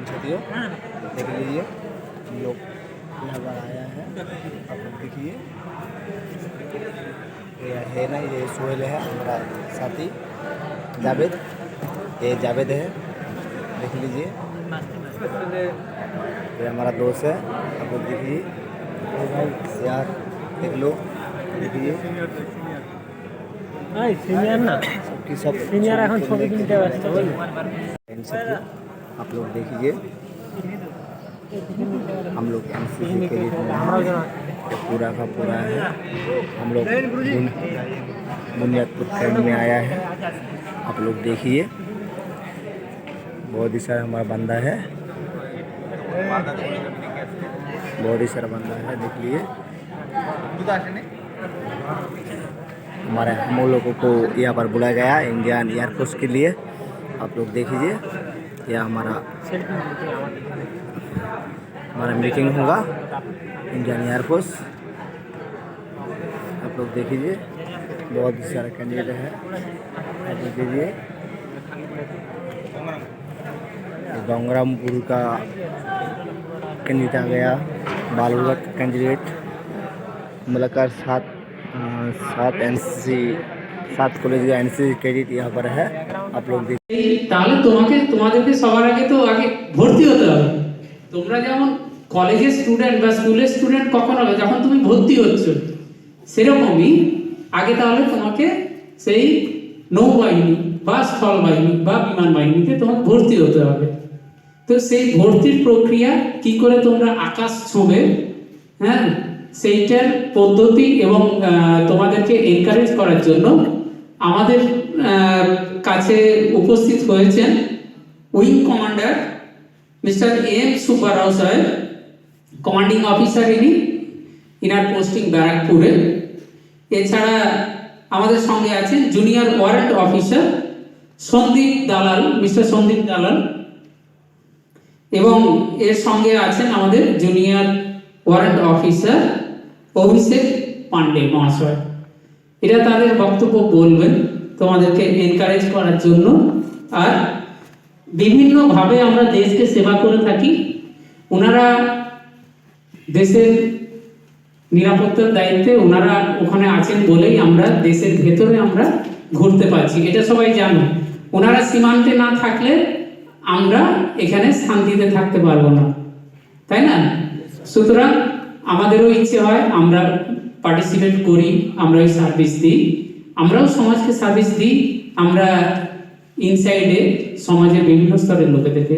साथियों देख लीजिए हम लोग यहाँ पर आया है। आप लोग देखिए ये है ना, ये सोहेल है हमारा साथी जावेद, ये जावेद है देख लीजिए, ये हमारा दोस्त है। आप लोग देखिए यार, देख लो देखिए সিনিয়র না सबकी सब সিনিয়র এখন ছবি কিনতে ব্যস্ত বলি। आप लोग देखिए हम लोग एनसीसी के लिए पूरा का पूरा है। हम लोग बुनियादपुर कैंप में आया है। आप लोग देखिए बहुत ही सारा हमारा बंदा है, बहुत ही सारा बंदा है देख लिए। हमारे हम लोगों को यहाँ पर बुलाया गया इंडियन एयरफोर्स के लिए। आप लोग देखिए यह हमारा मीटिंग होगा इंडियन एयरफोर्स। आप लोग देखिए बहुत सारा कैंडिडेट है। आप लोग देखिए गंगरामपुर का कैंडिडेट आ गया, बालूरघाट कैंडिडेट मिलकर सात एनसीसी 7 कॉलेज का एनसीसी क्रेडिट यहाँ पर है। आप लोग তাহলে তোমাদেরকে সবার আগে তো আগে ভর্তি হতে হবে। তোমরা যেমন কলেজের স্টুডেন্ট বা স্কুলের স্টুডেন্ট কখন হবে, যখন তুমি ভর্তি হচ্ছ, সেরকমই আগে তাহলে তোমাকে সেই নৌবাহিনী বা স্থল বাহিনী বা বিমান বাহিনীতে তোমাকে ভর্তি হতে হবে। তো সেই ভর্তির প্রক্রিয়া কি করে তোমরা আকাশ ছোঁবে, হ্যাঁ, সেইটার পদ্ধতি এবং তোমাদেরকে এনকারেজ করার জন্য আমাদের কাছে উপস্থিত হয়েছেন wing commander mister M Subbarao সাহেব, কমান্ডিং অফিসার ইনার পোস্টিং ব্যারাকপুরে। এছাড়া আমাদের সঙ্গে আছেন জুনিয়র ওয়ারেন্ট অফিসার সন্দীপ দালাল, মিস্টার সন্দীপ দালাল, এবং এর সঙ্গে আছেন আমাদের জুনিয়র ওয়ারেন্ট অফিসার অভিষেক পান্ডে মহাশয়। এরা তাদের বক্তব্য বলবেন তোমাদেরকে এনকারেজ করার জন্য। আর বিভিন্নভাবে আমরা দেশকে সেবা করে থাকি। ওনারা দেশের নিরাপত্তার দায়িত্বে ওনারা ওখানে আছেন বলেই আমরা দেশের ভেতরে আমরা ঘুরতে পারছি, এটা সবাই জানো। ওনারা সীমান্তে না থাকলে আমরা এখানে শান্তিতে থাকতে পারবো না, তাই না? সুতরাং আমাদেরও ইচ্ছে হয় আমরা পার্টিসিপেট করি, আমরা ওই সার্ভিস দিই, আমরাও সমাজকে সার্ভিস দিই, আমরা ইনসাইডে সমাজের বিভিন্ন স্তরের লোকেদেরকে।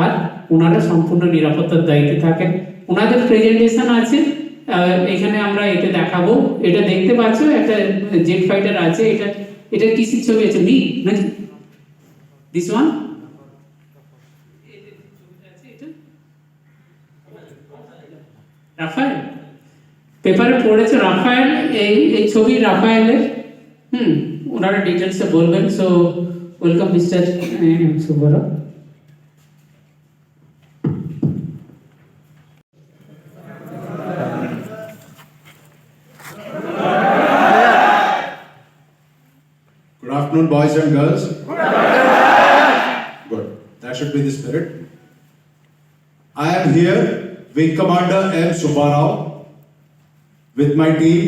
আর ওনারা সম্পূর্ণ নিরাপত্তার দায়িত্বে থাকেন। ওনাদের প্রেজেন্টেশন আছে এখানে, আমরা এটা দেখাবো। এটা দেখতে পাচ্ছ একটা জেট ফাইটার আছে। এটা কিসের ছবি আছে নাকি দিস ওয়ান? রাফায়েল, পেপারে পড়েছে রাফায়েল, এই ছবি রাফায়েলের। ওনারা ডিটেলসে বলবেন। So welcome mister Subbarao. Good afternoon, boys and girls. Good. That should be the spirit. I am here, Wing Commander M. Subbarao, with my team.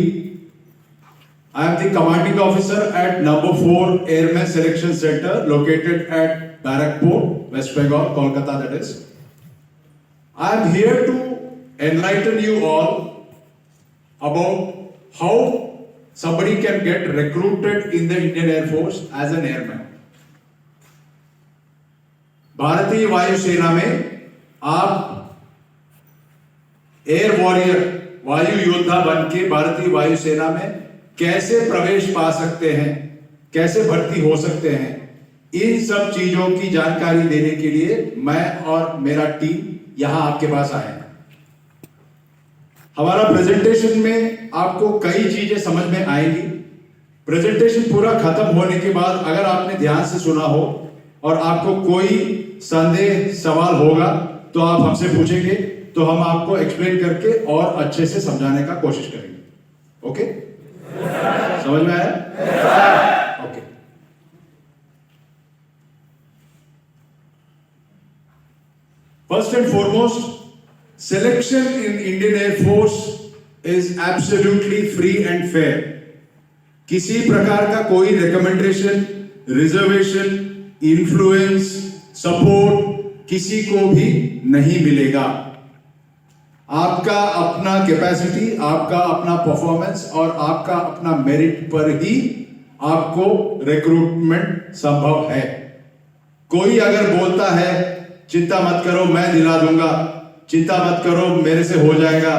I am the commanding officer at number 4 Airman Selection Center, located at Barakpur, West Bengal, Kolkata, that is. I am here to enlighten you all about how somebody can get recruited in the Indian Air Force as an airman. भारतीय वायु सेना में आप air warrior, वायु योद्धा बन के भारतीय वायु सेना में कैसे प्रवेश पा सकते हैं, कैसे भर्ती हो सकते हैं, इन सब चीजों की जानकारी देने के लिए मैं और मेरा टीम यहां आपके पास आए हैं। हमारा प्रेजेंटेशन में आपको कई चीजें समझ में आएंगी। प्रेजेंटेशन पूरा खत्म होने के बाद अगर आपने ध्यान से सुना हो और आपको कोई संदेह सवाल होगा तो आप हमसे पूछेंगे, तो हम आपको एक्सप्लेन करके और अच्छे से समझाने का कोशिश करेंगे। ओके? समझ में आया? Okay. First and foremost, selection in Indian Air Force is absolutely free and fair. किसी प्रकार का कोई रिकमेंडेशन, रिजर्वेशन, इन्फ्लुएंस, सपोर्ट किसी को भी नहीं मिलेगा। आपका अपना कैपेसिटी, आपका अपना परफॉर्मेंस और आपका अपना मेरिट पर ही आपको रिक्रूटमेंट संभव है। कोई अगर बोलता है चिंता मत करो मैं दिला दूंगा, चिंता मत करो मेरे से हो जाएगा,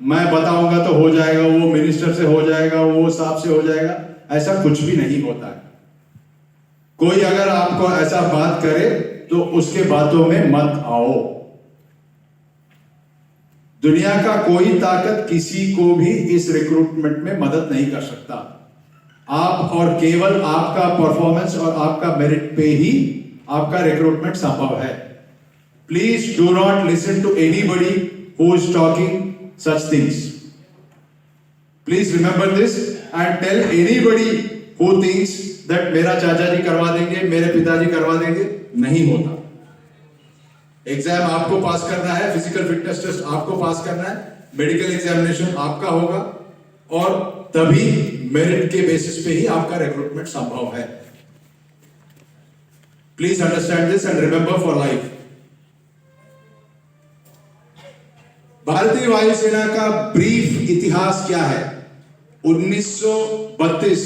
मैं बताऊंगा तो हो जाएगा, वो मिनिस्टर से हो जाएगा, वो साहब से हो जाएगा, ऐसा कुछ भी नहीं होता है। कोई अगर आपको ऐसा बात करे तो उसके बातों में मत आओ। दुनिया का कोई ताकत किसी को भी इस रिक्रूटमेंट में मदद नहीं कर सकता। आप और केवल आपका परफॉर्मेंस और आपका मेरिट पे ही आपका रिक्रूटमेंट संभव है। Please do not listen to anybody who is talking such things. Please remember this and tell anybody who thinks that मेरा चाचा जी करवा देंगे, मेरे पिताजी करवा देंगे, नहीं होता। एग्जाम आपको पास करना है, फिजिकल फिटनेस टेस्ट आपको पास करना है, मेडिकल एग्जामिनेशन आपका होगा और तभी मेरिट के बेसिस पे ही आपका रिक्रूटमेंट संभव है। Please understand this and remember for life. भारतीय वायुसेना का ब्रीफ इतिहास क्या है? 1932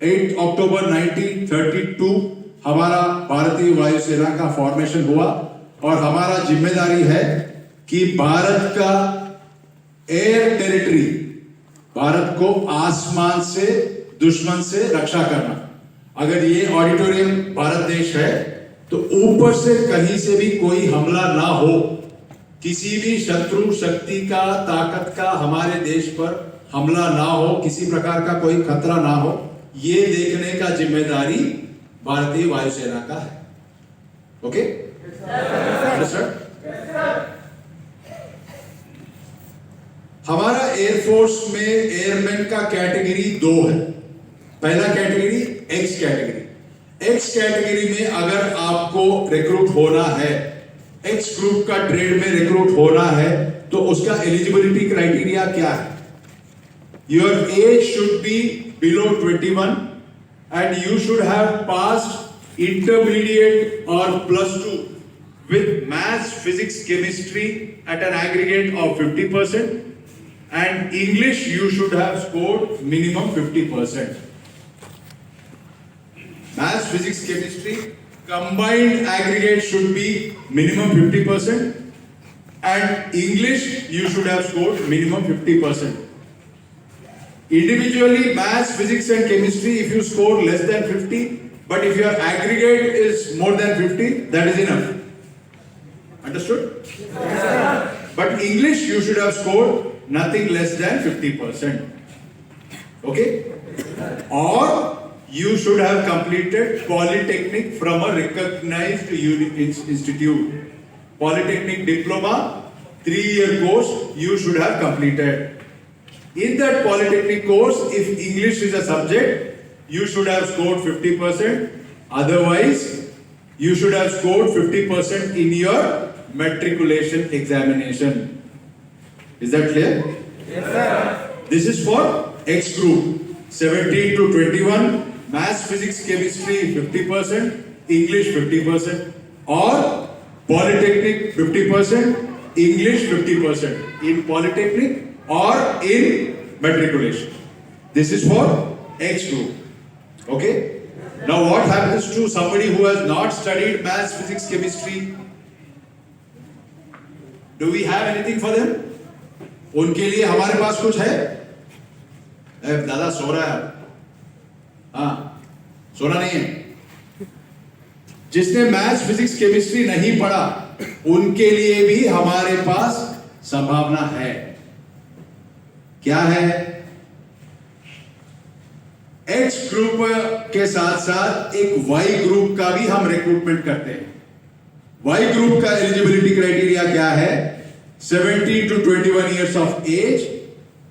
8 अक्टूबर 1932 हमारा भारतीय वायुसेना का फॉर्मेशन हुआ और हमारा जिम्मेदारी है कि भारत का एयर टेरिटरी, भारत को आसमान से दुश्मन से रक्षा करना। अगर ये ऑडिटोरियम भारत देश है तो ऊपर से कहीं से भी कोई हमला ना हो, किसी भी शत्रु शक्ति का, ताकत का हमारे देश पर हमला ना हो, किसी प्रकार का कोई खतरा ना हो, ये देखने का जिम्मेदारी भारतीय वायुसेना का है। ओके? हमारा एयरफोर्स में एयरमैन का कैटेगरी 2 है। पहला category x category. X category में अगर आपको रिक्रूट होना है, एक्स ग्रुप का ट्रेड में रिक्रूट होना है, तो उसका एलिजिबिलिटी क्राइटेरिया क्या है? Your age should be below 21 and you should have passed intermediate और +2 with maths, physics, chemistry at an aggregate of 50%, and English you should have scored minimum 50%. Maths, physics, chemistry combined aggregate should be minimum 50%, and English you should have scored minimum 50%. Individually maths, physics and chemistry, if you score less than 50, but if your aggregate is more than 50, that is enough. Understood? Yes. But English you should have scored nothing less than 50%. Okay? Or you should have completed polytechnic from a recognized institute. Polytechnic diploma, 3-year course you should have completed. In that polytechnic course, if English is a subject, you should have scored 50%. Otherwise, you should have scored 50% in your matriculation examination. Is that clear? Yes, sir. This is for X group, 17 to 21, maths, physics, chemistry 50%, English 50%, or polytechnic 50%, English 50% in polytechnic or in matriculation. This is for X group. Okay? Now what happens to somebody who has not studied maths, physics, chemistry? Do we have anything for them? उनके लिए हमारे पास कुछ है? दादा सो रहा है। हाँ, सोना नहीं है। जिसने मैथ्स, फिजिक्स, केमिस्ट्री नहीं पढ़ा, उनके लिए भी हमारे पास संभावना है। क्या है? एक्स ग्रुप के साथ साथ एक वाई ग्रुप का भी हम रिक्रूटमेंट करते हैं। वाई ग्रुप का एलिजिबिलिटी क्राइटेरिया क्या है? 17 to 21 years of age,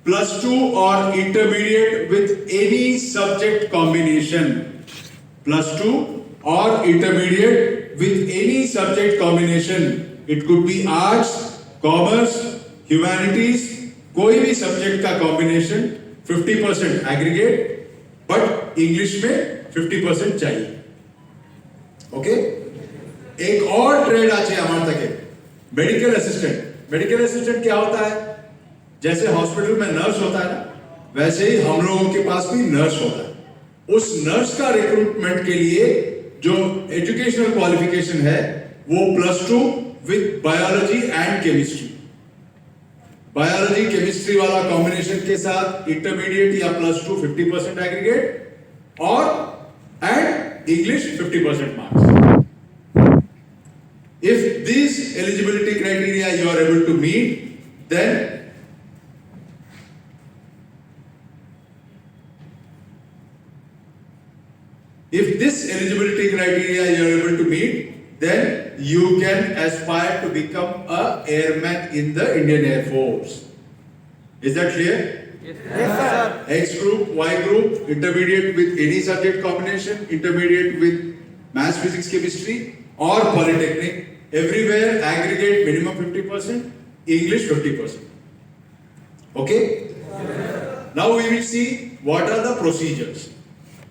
+2 or intermediate with any subject combination. +2 or intermediate with any subject combination It could be arts, commerce, humanities, कोई भी सब्जेक्ट का कॉम्बिनेशन 50% एग्रीगेट, बट इंग्लिश में 50% चाहिए। Okay, एक और ट्रेड आछे हमारे तक मेडिकल असिस्टेंट। मेडिकल असिस्टेंट क्या होता है? जैसे हॉस्पिटल में नर्स होता है ना, वैसे ही हम लोगों के पास भी नर्स होता है। उस नर्स का रिक्रूटमेंट के लिए जो एजुकेशनल क्वालिफिकेशन है वो +2 with biology and chemistry. Biology chemistry वाला कॉम्बिनेशन के साथ इंटरमीडिएट या +2 50% एग्रीगेट और and English 50% marks. If these eligibility criteria you are able to meet, then if this eligibility criteria you are able to meet, then you can aspire to become a airman in the Indian Air Force. Is that clear? Yes, sir. X group, Y group, intermediate with any subject combination, intermediate with maths, physics, chemistry, or polytechnic. Everywhere aggregate minimum 50%, English 50%. Okay? Now we will see what are the procedures.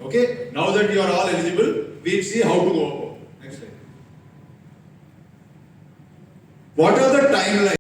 Okay? Now that you are all eligible, we will see how to go about. Next slide. What are the timelines?